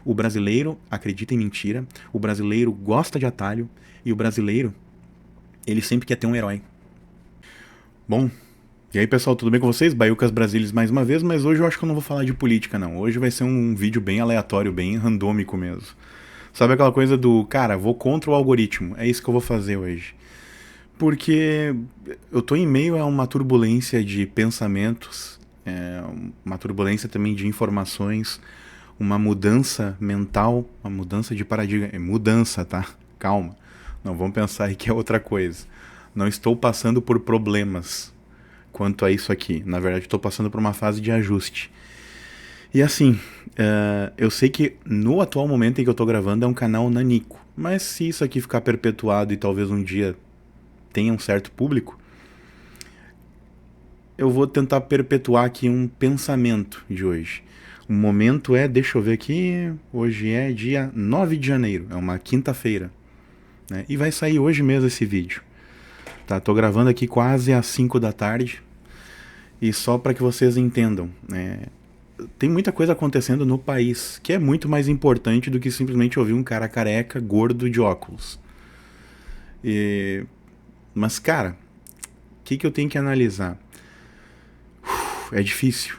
O brasileiro acredita em mentira, o brasileiro gosta de atalho e o brasileiro, ele sempre quer ter um herói. Bom, e aí pessoal, tudo bem com vocês? Baiucas Brasilis mais uma vez, mas hoje eu acho que eu não vou falar de política não. Hoje vai ser um vídeo bem aleatório, bem randômico mesmo. Sabe aquela coisa do, cara, vou contra o algoritmo, é isso que eu vou fazer hoje. Porque eu tô em meio a uma turbulência de pensamentos, uma turbulência também de informações, uma mudança mental, uma mudança de paradigma. Mudança, tá? Calma. Não vamos pensar aí que é outra coisa. Não estou passando por problemas quanto a isso aqui. Na verdade, estou passando por uma fase de ajuste. E assim, eu sei que no atual momento em que eu estou gravando é um canal nanico. Mas se isso aqui ficar perpetuado e talvez um dia tenha um certo público, eu vou tentar perpetuar aqui um pensamento de hoje. O momento é, deixa eu ver aqui, hoje é dia 9 de janeiro, é uma quinta-feira, né? E vai sair hoje mesmo esse vídeo. Tá, tô gravando aqui quase às 5 da tarde, e só para que vocês entendam, né? Tem muita coisa acontecendo no país, que é muito mais importante do que simplesmente ouvir um cara careca, gordo, de óculos. Mas, cara, o que eu tenho que analisar? É difícil,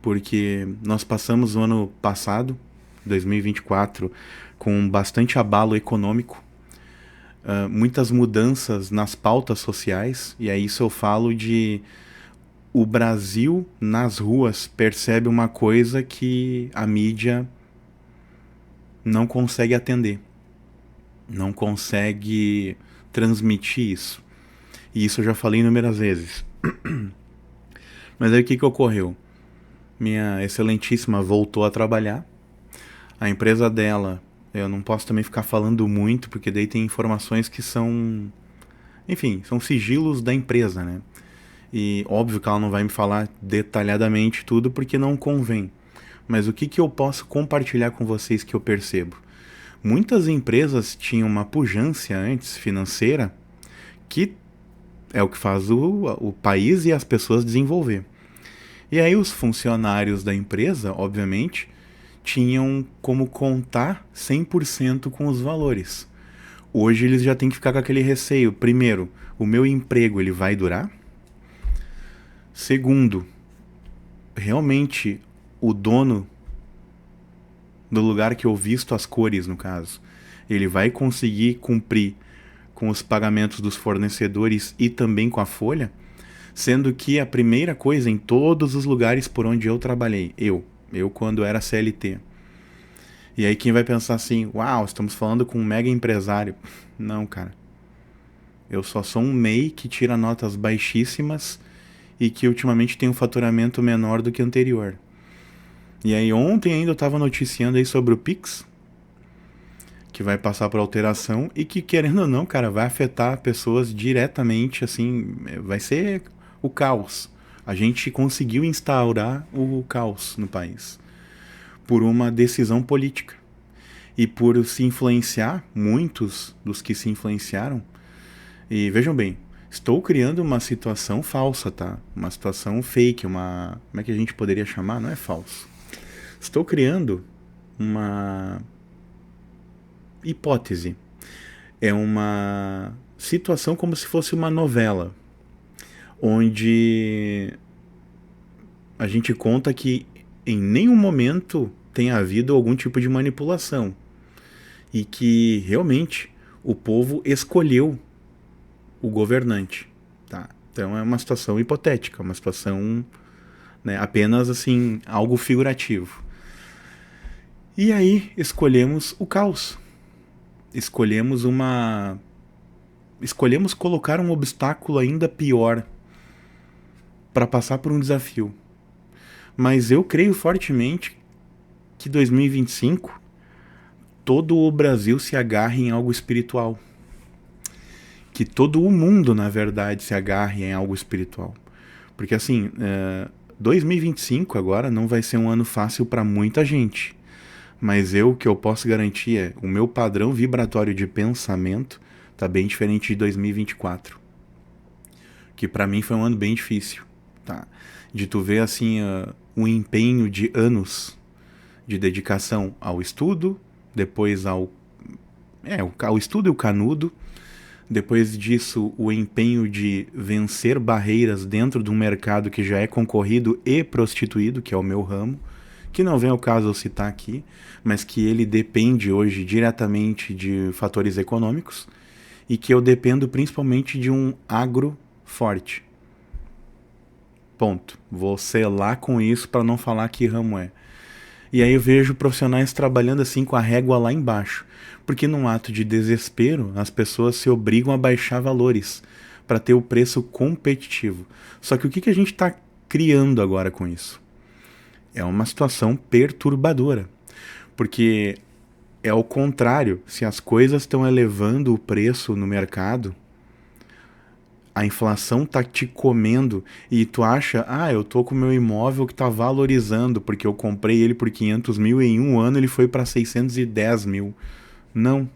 porque nós passamos o ano passado, 2024, com bastante abalo econômico, muitas mudanças nas pautas sociais, e aí isso eu falo de o Brasil nas ruas percebe uma coisa que a mídia não consegue atender, não consegue transmitir isso. E isso eu já falei inúmeras vezes. Mas aí o que ocorreu? Minha excelentíssima voltou a trabalhar. A empresa dela, eu não posso também ficar falando muito, porque daí tem informações que são... Enfim, são sigilos da empresa, né? E óbvio que ela não vai me falar detalhadamente tudo, porque não convém. Mas o que eu posso compartilhar com vocês que eu percebo? Muitas empresas tinham uma pujança antes financeira, que é o que faz o país e as pessoas desenvolver. E aí os funcionários da empresa, obviamente, tinham como contar 100% com os valores. Hoje eles já têm que ficar com aquele receio. Primeiro, o meu emprego ele vai durar? Segundo, realmente o dono do lugar que eu visto as cores, no caso, ele vai conseguir cumprir com os pagamentos dos fornecedores e também com a folha? Sendo que a primeira coisa em todos os lugares por onde eu trabalhei, eu quando era CLT. E aí quem vai pensar assim, uau, estamos falando com um mega empresário. Não, cara. Eu só sou um MEI que tira notas baixíssimas e que ultimamente tem um faturamento menor do que o anterior. E aí ontem ainda eu estava noticiando aí sobre o Pix, que vai passar por alteração e que, querendo ou não, cara, vai afetar pessoas diretamente, assim, vai ser o caos. A gente conseguiu instaurar o caos no país por uma decisão política. E por se influenciar, muitos dos que se influenciaram, e vejam bem, estou criando uma situação falsa, tá? Uma situação fake, uma... Como é que a gente poderia chamar? Não é falso. Estou criando uma hipótese. É uma situação como se fosse uma novela, onde a gente conta que em nenhum momento tenha havido algum tipo de manipulação e que realmente o povo escolheu o governante, tá? Então é uma situação hipotética, uma situação, né, apenas assim, algo figurativo. E aí escolhemos o caos. Escolhemos colocar um obstáculo ainda pior para passar por um desafio. Mas eu creio fortemente que 2025 todo o Brasil se agarre em algo espiritual. Que todo o mundo, na verdade, se agarre em algo espiritual. Porque assim, 2025 agora não vai ser um ano fácil para muita gente. Mas o que eu posso garantir é o meu padrão vibratório de pensamento tá bem diferente de 2024. Que para mim foi um ano bem difícil, tá? De tu ver assim, um empenho de anos de dedicação ao estudo, depois ao estudo e o canudo, depois disso o empenho de vencer barreiras dentro de um mercado que já é concorrido e prostituído, que é o meu ramo, que não vem ao caso eu citar aqui, mas que ele depende hoje diretamente de fatores econômicos e que eu dependo principalmente de um agro forte. Ponto. Vou selar com isso para não falar que ramo é. E aí eu vejo profissionais trabalhando assim com a régua lá embaixo, porque num ato de desespero as pessoas se obrigam a baixar valores para ter o preço competitivo. Só que o que a gente está criando agora com isso? É uma situação perturbadora, porque é ao contrário, se as coisas estão elevando o preço no mercado, a inflação tá te comendo e tu acha, eu tô com o meu imóvel que tá valorizando porque eu comprei ele por 500 mil e em um ano ele foi para 610 mil. Não.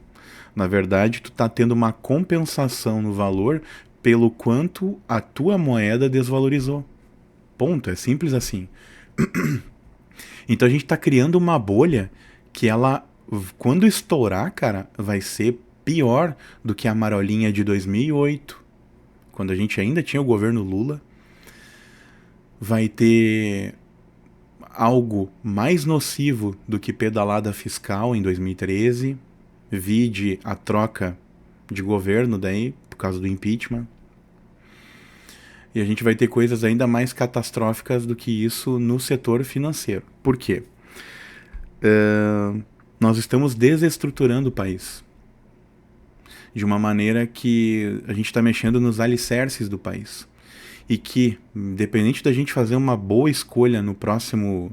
Na verdade, tu tá tendo uma compensação no valor pelo quanto a tua moeda desvalorizou. Ponto. É simples assim. Então a gente tá criando uma bolha que ela, quando estourar, cara, vai ser pior do que a marolinha de 2008. Quando a gente ainda tinha o governo Lula, vai ter algo mais nocivo do que pedalada fiscal em 2013, vide a troca de governo daí, por causa do impeachment. E a gente vai ter coisas ainda mais catastróficas do que isso no setor financeiro. Por quê? Nós estamos desestruturando o país de uma maneira que a gente está mexendo nos alicerces do país. E que, independente da gente fazer uma boa escolha no próximo,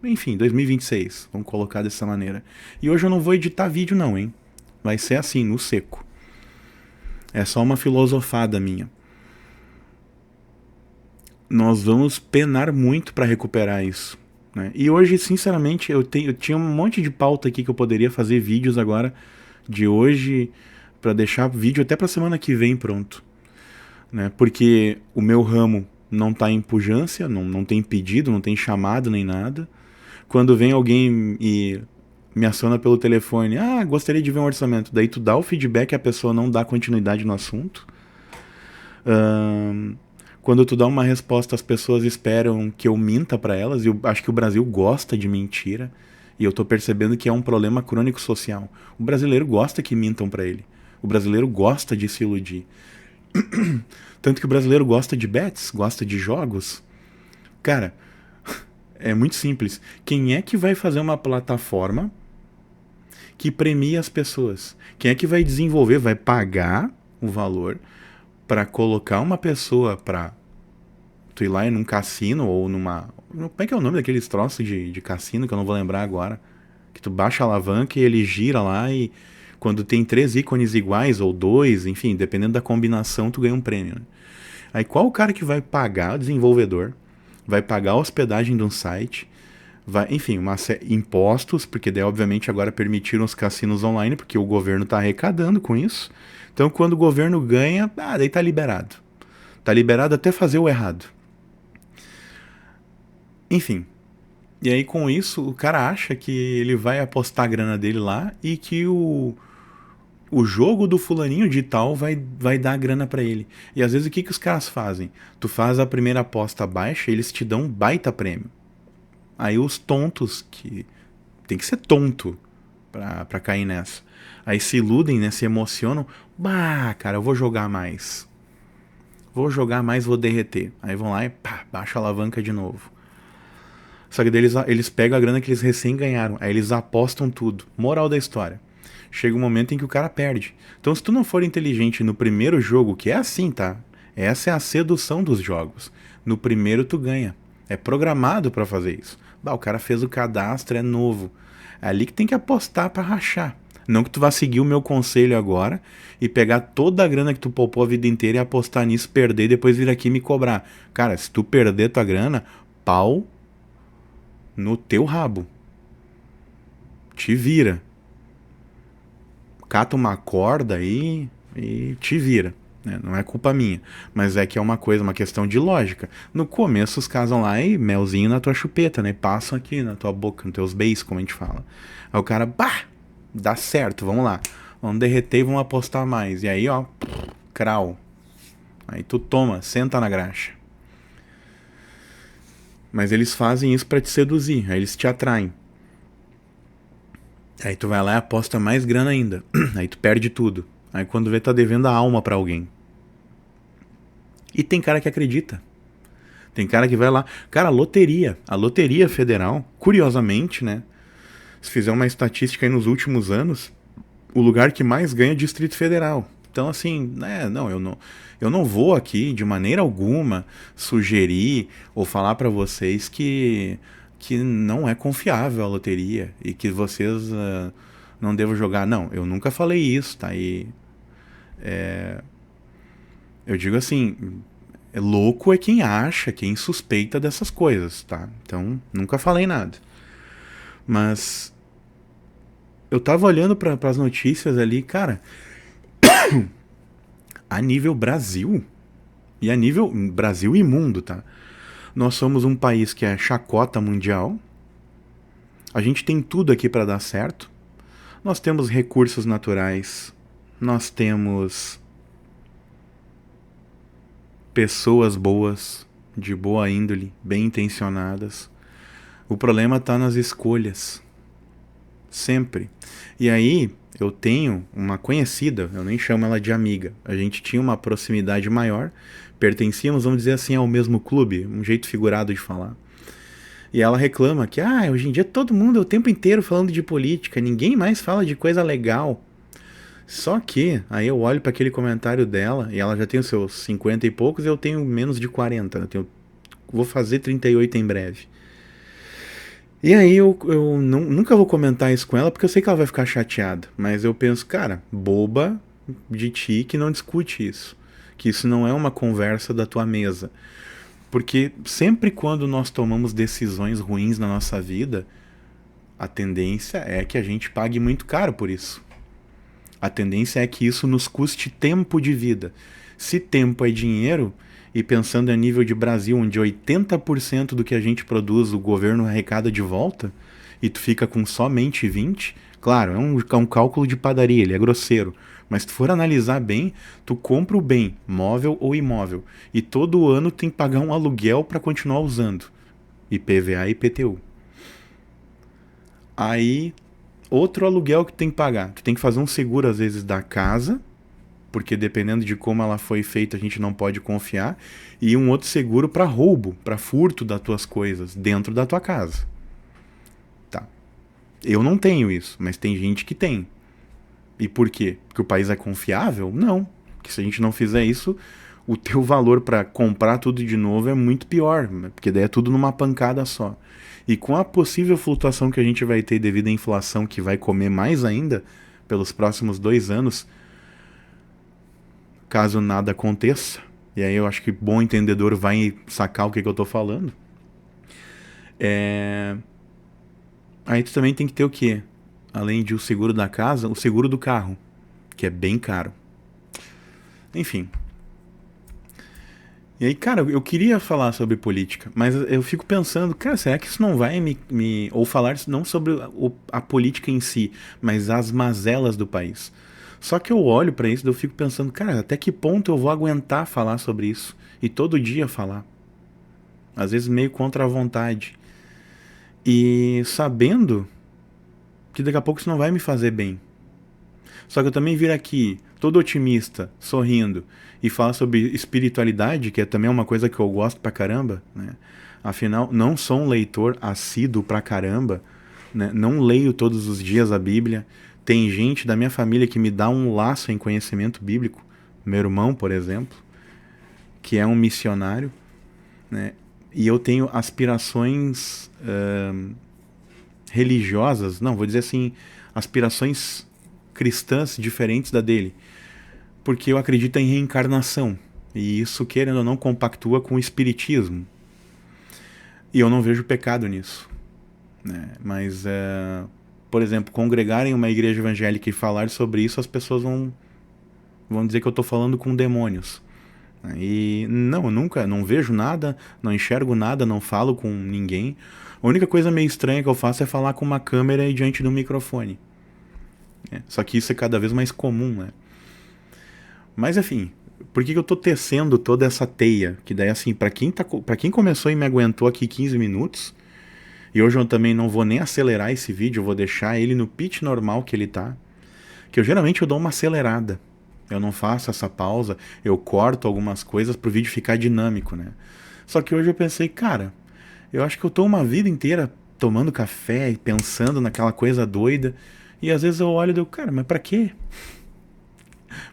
enfim, 2026, vamos colocar dessa maneira. E hoje eu não vou editar vídeo não, hein? Vai ser assim, no seco. É só uma filosofada minha. Nós vamos penar muito para recuperar isso, né? E hoje, sinceramente, eu tinha um monte de pauta aqui que eu poderia fazer vídeos agora, de hoje, para deixar vídeo até para semana que vem pronto, né? Porque o meu ramo não está em pujança, não tem pedido, não tem chamado nem nada. Quando vem alguém e me aciona pelo telefone, gostaria de ver um orçamento, daí tu dá o feedback e a pessoa não dá continuidade no assunto. Quando tu dá uma resposta, as pessoas esperam que eu minta para elas, e eu acho que o Brasil gosta de mentira, e eu tô percebendo que é um problema crônico social. O brasileiro gosta que mintam para ele. O brasileiro gosta de se iludir. Tanto que o brasileiro gosta de bets, gosta de jogos. Cara, é muito simples. Quem é que vai fazer uma plataforma que premia as pessoas? Quem é que vai desenvolver, vai pagar o valor para colocar uma pessoa para tu ir lá num cassino ou numa... Como é que é o nome daqueles troços de cassino que eu não vou lembrar agora? Que tu baixa a alavanca e ele gira lá e quando tem 3 ícones iguais ou 2, enfim, dependendo da combinação, tu ganha um prêmio, né? Aí qual o cara que vai pagar o desenvolvedor, vai pagar a hospedagem de um site, enfim, impostos, porque daí obviamente agora permitiram os cassinos online, porque o governo está arrecadando com isso. Então quando o governo ganha, daí tá liberado. Tá liberado até fazer o errado. Enfim. E aí com isso o cara acha que ele vai apostar a grana dele lá e que o jogo do fulaninho de tal vai dar grana pra ele. E às vezes o que os caras fazem? Tu faz a primeira aposta baixa, eles te dão um baita prêmio. Aí os tontos, que tem que ser tonto pra cair nessa, aí se iludem, né, se emocionam. Cara, eu vou jogar mais. Vou derreter. Aí vão lá e baixa a alavanca de novo. Só que daí eles pegam a grana que eles recém ganharam, aí eles apostam tudo. Moral da história. Chega um momento em que o cara perde. Então se tu não for inteligente no primeiro jogo, que é assim, tá? Essa é a sedução dos jogos. No primeiro tu ganha. É programado pra fazer isso. O cara fez o cadastro, é novo. É ali que tem que apostar pra rachar. Não que tu vá seguir o meu conselho agora e pegar toda a grana que tu poupou a vida inteira e apostar nisso, perder e depois vir aqui me cobrar. Cara, se tu perder tua grana, pau no teu rabo. Te vira. Cata uma corda aí e te vira. né? Não é culpa minha, mas é que é uma coisa, uma questão de lógica. No começo os caras vão lá e melzinho na tua chupeta, né? Passam aqui na tua boca, nos teus beijos, como a gente fala. Aí o cara, bah, dá certo, vamos lá. Vamos derreter e vamos apostar mais. E aí, ó, crau. Aí tu toma, senta na graxa. Mas eles fazem isso pra te seduzir, aí eles te atraem. Aí tu vai lá e aposta mais grana ainda. Aí tu perde tudo. Aí quando vê, tá devendo a alma pra alguém. E tem cara que acredita. Tem cara que vai lá. Cara, loteria. A Loteria Federal, curiosamente, né? Se fizer uma estatística aí nos últimos anos, o lugar que mais ganha é o Distrito Federal. Então, assim, né, não, eu não vou aqui, de maneira alguma, sugerir ou falar pra vocês que não é confiável a loteria e que vocês não devam jogar. Não, eu nunca falei isso, tá? E eu digo assim, louco é quem acha, quem suspeita dessas coisas, tá? Então, nunca falei nada. Mas eu tava olhando para as notícias ali, cara, a nível Brasil, e a nível Brasil e mundo, tá? Nós somos um país que é chacota mundial. A gente tem tudo aqui para dar certo. Nós temos recursos naturais. Nós temos pessoas boas, de boa índole, bem intencionadas. O problema tá nas escolhas. Sempre. E aí, eu tenho uma conhecida, eu nem chamo ela de amiga. A gente tinha uma proximidade maior, pertencíamos, vamos dizer assim, ao mesmo clube, um jeito figurado de falar. E ela reclama que, hoje em dia todo mundo é o tempo inteiro falando de política, ninguém mais fala de coisa legal. Só que, aí eu olho para aquele comentário dela, e ela já tem os seus 50 e poucos, e eu tenho menos de 40, vou fazer 38 em breve. E aí eu nunca vou comentar isso com ela, porque eu sei que ela vai ficar chateada. Mas eu penso, cara, boba de ti que não discute isso. Que isso não é uma conversa da tua mesa. Porque sempre quando nós tomamos decisões ruins na nossa vida, a tendência é que a gente pague muito caro por isso. A tendência é que isso nos custe tempo de vida. Se tempo é dinheiro, e pensando a nível de Brasil, onde 80% do que a gente produz o governo arrecada de volta, e tu fica com somente 20%, claro, é um cálculo de padaria, ele é grosseiro. Mas se tu for analisar bem, tu compra o bem, móvel ou imóvel, e todo ano tem que pagar um aluguel para continuar usando. IPVA e IPTU. Aí, outro aluguel que tu tem que pagar. Tu tem que fazer um seguro, às vezes, da casa, porque dependendo de como ela foi feita, a gente não pode confiar, e um outro seguro para roubo, para furto das tuas coisas dentro da tua casa. Tá. Eu não tenho isso, mas tem gente que tem. E por quê? Porque o país é confiável? Não. Porque se a gente não fizer isso, o teu valor para comprar tudo de novo é muito pior, porque daí é tudo numa pancada só. E com a possível flutuação que a gente vai ter devido à inflação, que vai comer mais ainda pelos próximos 2 anos, caso nada aconteça, e aí eu acho que bom entendedor vai sacar o que eu tô falando, aí tu também tem que ter o quê? Além de o seguro da casa, o seguro do carro, que é bem caro. Enfim. E aí, cara, eu queria falar sobre política, mas eu fico pensando, cara, será que isso não vai ou falar não sobre a política em si, mas as mazelas do país? Só que eu olho pra isso e eu fico pensando, cara, até que ponto eu vou aguentar falar sobre isso? E todo dia falar. Às vezes meio contra a vontade. E sabendo que daqui a pouco isso não vai me fazer bem. Só que eu também vir aqui, todo otimista, sorrindo, e falar sobre espiritualidade, que é também uma coisa que eu gosto pra caramba, né? Afinal, não sou um leitor assíduo pra caramba, né? Não leio todos os dias a Bíblia. Tem gente da minha família que me dá um laço em conhecimento bíblico. Meu irmão, por exemplo, que é um missionário, né? E eu tenho aspirações religiosas, não, vou dizer assim, aspirações cristãs diferentes da dele. Porque eu acredito em reencarnação. E isso, querendo ou não, compactua com o espiritismo. E eu não vejo pecado nisso, né? Mas, por exemplo, congregar em uma igreja evangélica e falar sobre isso, as pessoas vão vão dizer que eu tô falando com demônios. E não, eu nunca, não vejo nada, não enxergo nada, não falo com ninguém. A única coisa meio estranha que eu faço é falar com uma câmera e diante do microfone. Só que isso é cada vez mais comum, né? Mas enfim, por que eu tô tecendo toda essa teia? Que daí assim, pra quem começou e me aguentou aqui 15 minutos, e hoje eu também não vou nem acelerar esse vídeo, eu vou deixar ele no pitch normal que ele tá. Que eu geralmente dou uma acelerada. Eu não faço essa pausa, eu corto algumas coisas pro vídeo ficar dinâmico, né? Só que hoje eu pensei, cara, eu acho que eu tô uma vida inteira tomando café e pensando naquela coisa doida, e às vezes eu olho e digo, cara, mas pra quê?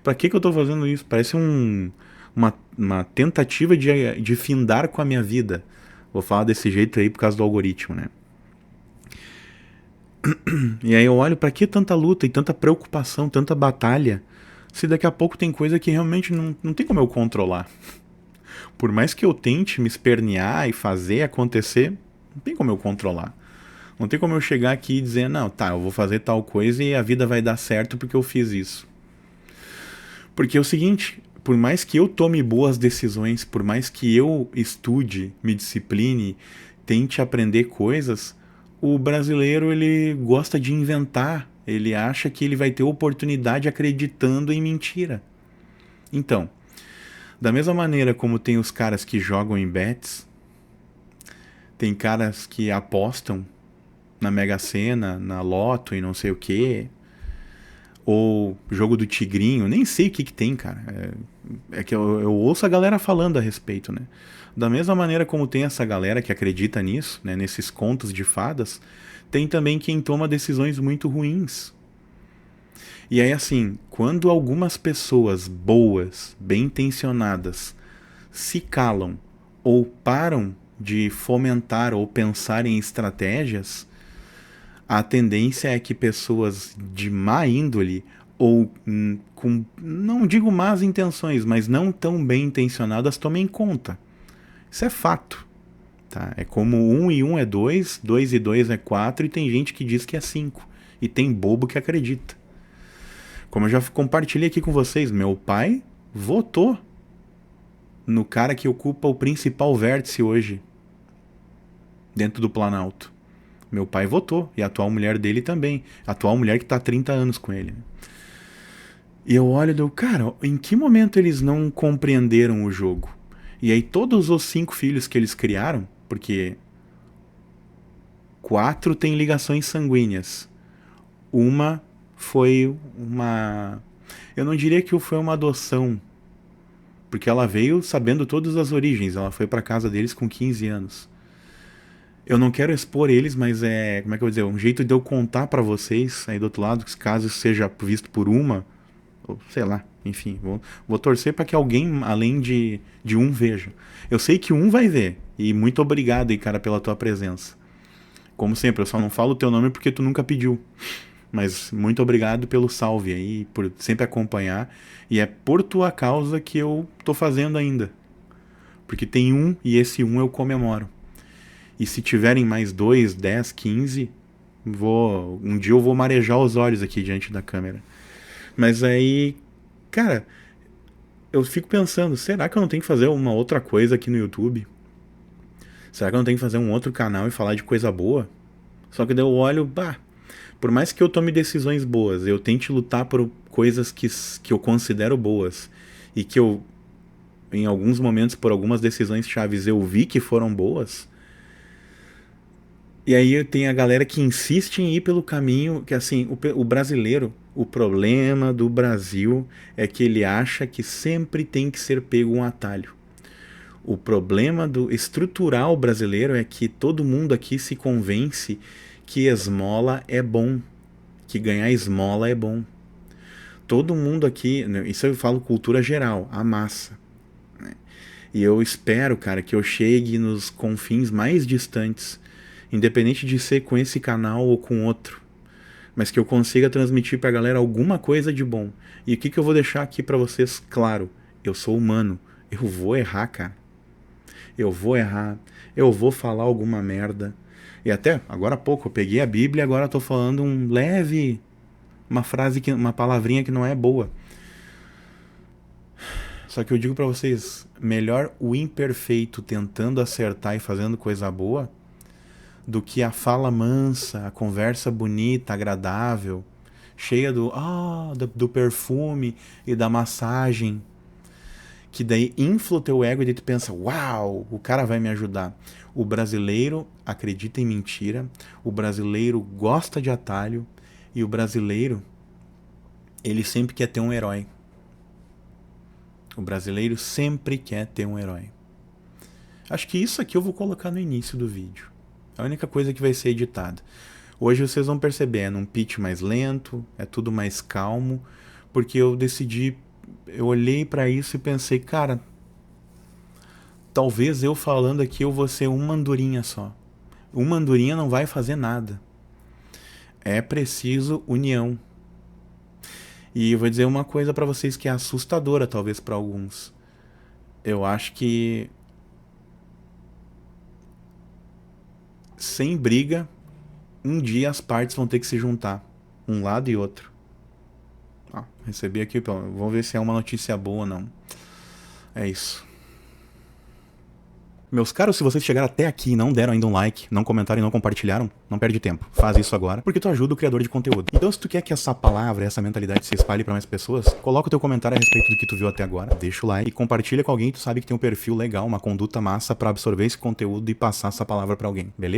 Pra que eu tô fazendo isso? Parece uma tentativa de findar com a minha vida. Vou falar desse jeito aí por causa do algoritmo, né? E aí eu olho, pra que tanta luta e tanta preocupação, tanta batalha, se daqui a pouco tem coisa que realmente não tem como eu controlar. Por mais que eu tente me espernear e fazer acontecer, não tem como eu controlar. Não tem como eu chegar aqui e dizer, não, tá, eu vou fazer tal coisa e a vida vai dar certo porque eu fiz isso. Porque é o seguinte, por mais que eu tome boas decisões, por mais que eu estude, me discipline, tente aprender coisas, o brasileiro ele gosta de inventar, ele acha que ele vai ter oportunidade acreditando em mentira. Então, da mesma maneira como tem os caras que jogam em bets, tem caras que apostam na Mega Sena, na Loto e não sei o que, ou jogo do Tigrinho, nem sei o que tem, cara. É que eu ouço a galera falando a respeito, né? Da mesma maneira como tem essa galera que acredita nisso, né, nesses contos de fadas, tem também quem toma decisões muito ruins. E aí, assim, quando algumas pessoas boas, bem intencionadas, se calam ou param de fomentar ou pensar em estratégias, a tendência é que pessoas de má índole ou com, não digo más intenções, mas não tão bem intencionadas tomem conta. Isso é fato. Tá? É como 1 e 1 é 2, 2 e 2 é 4 e tem gente que diz que é 5. E tem bobo que acredita. Como eu já compartilhei aqui com vocês, meu pai votou no cara que ocupa o principal vértice hoje dentro do Planalto. Meu pai votou, e a atual mulher dele também. A atual mulher que está há 30 anos com ele. E eu olho e digo, cara, em que momento eles não compreenderam o jogo? E aí todos os 5 filhos que eles criaram, porque 4 têm ligações sanguíneas. Uma foi uma... Eu não diria que foi uma adoção, porque ela veio sabendo todas as origens. Ela foi para casa deles com 15 anos. Eu não quero expor eles, mas é, como é que eu vou dizer, um jeito de eu contar pra vocês aí do outro lado, que caso seja visto por uma, ou sei lá, enfim, vou torcer para que alguém além de um veja. Eu sei que um vai ver, e muito obrigado aí, cara, pela tua presença. Como sempre, eu só não falo o teu nome porque tu nunca pediu. Mas muito obrigado pelo salve aí, por sempre acompanhar, e é por tua causa que eu tô fazendo ainda. Porque tem um, e esse um eu comemoro. E se tiverem mais 2, 10, 15, um dia eu vou marejar os olhos aqui diante da câmera. Mas aí, cara, eu fico pensando, será que eu não tenho que fazer uma outra coisa aqui no YouTube? Será que eu não tenho que fazer um outro canal e falar de coisa boa? Só que daí eu olho, bah, por mais que eu tome decisões boas, eu tente lutar por coisas que eu considero boas, e que eu, em alguns momentos, por algumas decisões chaves, eu vi que foram boas. E aí tem a galera que insiste em ir pelo caminho que, assim, o brasileiro, o problema do Brasil é que ele acha que sempre tem que ser pego um atalho. O problema do estrutural brasileiro é que todo mundo aqui se convence que esmola é bom, que ganhar esmola é bom. Todo mundo aqui, isso eu falo cultura geral, a massa. E eu espero, cara, que eu chegue nos confins mais distantes, independente de ser com esse canal ou com outro, mas que eu consiga transmitir pra galera alguma coisa de bom. E o que eu vou deixar aqui pra vocês? Claro, eu sou humano, eu vou errar, cara. Eu vou errar, eu vou falar alguma merda. E até, agora há pouco, eu peguei a Bíblia e agora tô falando uma frase, uma palavrinha que não é boa. Só que eu digo pra vocês, melhor o imperfeito tentando acertar e fazendo coisa boa do que a fala mansa, a conversa bonita, agradável, cheia do perfume e da massagem, que daí infla o teu ego e daí tu pensa, uau, o cara vai me ajudar. O brasileiro acredita em mentira, o brasileiro gosta de atalho e o brasileiro, ele sempre quer ter um herói. O brasileiro sempre quer ter um herói. Acho que isso aqui eu vou colocar no início do vídeo. É a única coisa que vai ser editada. Hoje vocês vão perceber, é num pitch mais lento, é tudo mais calmo, porque eu decidi, eu olhei pra isso e pensei, cara, talvez eu falando aqui eu vou ser uma andorinha só. Uma andorinha não vai fazer nada. É preciso união. E eu vou dizer uma coisa pra vocês que é assustadora, talvez pra alguns. Eu acho que sem briga, um dia as partes vão ter que se juntar, um lado e outro. Recebi aqui, vamos ver se é uma notícia boa ou não. É isso. Meus caros, se vocês chegaram até aqui e não deram ainda um like, não comentaram e não compartilharam, não perde tempo. Faz isso agora, porque tu ajuda o criador de conteúdo. Então, se tu quer que essa palavra, essa mentalidade se espalhe pra mais pessoas, coloca o teu comentário a respeito do que tu viu até agora, deixa o like e compartilha com alguém que tu sabe que tem um perfil legal, uma conduta massa pra absorver esse conteúdo e passar essa palavra pra alguém, beleza?